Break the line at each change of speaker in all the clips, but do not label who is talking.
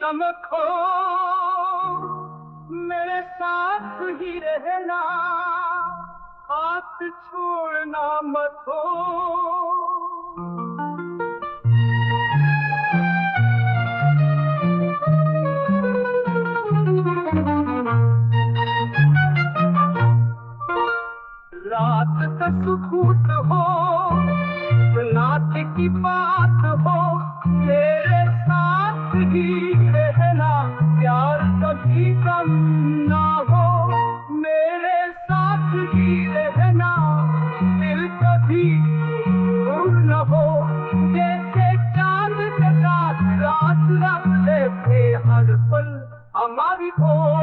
दम खो मेरे साथ ही रहना, हाथ छोड़ना मत हो। रात का सुकून हो, रात की बात हो, तेरे साथ ही रहना, प्यार कभी कम ना हो। मेरे साथ ही रहना, दिल कभी दूर न हो। जैसे चांद के साथ रात रखते थे, हर पल हमारी हो।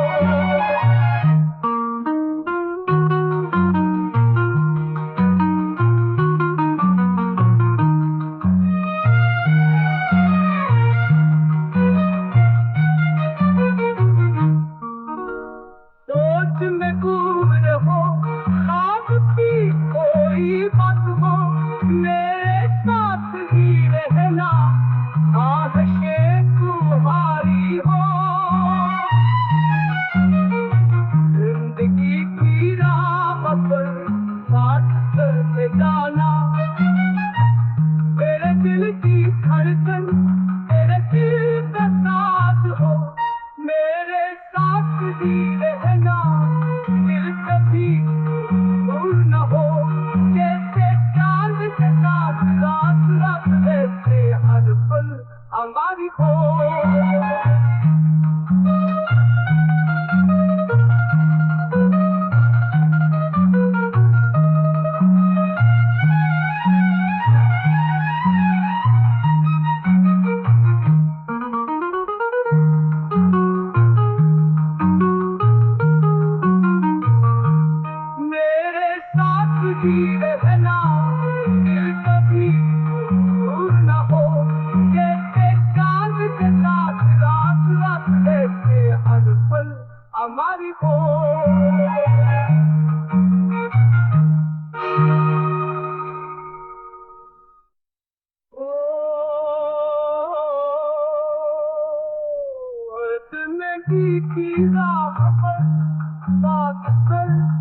में घूम रहो, खाब की कोई बात हो, मेरे साथ ही रहना, ख्वाहिशें तुम्हारी हो। जिंदगी की राह पर साथ चलते जाना, मेरे दिल की धड़कन तेरे दिल का साथ हो। मेरे साथ ही रहना, दिल कभी दूर न हो। जैसे चांद के साथ रात रखते थे, हर पल हमारी हो। ही रहना, दिल कभी दूर न हो। जैसे चांद के साथ रात रखते थे, हर पल हमारी हो। जिंदगी की राह पर साथ चल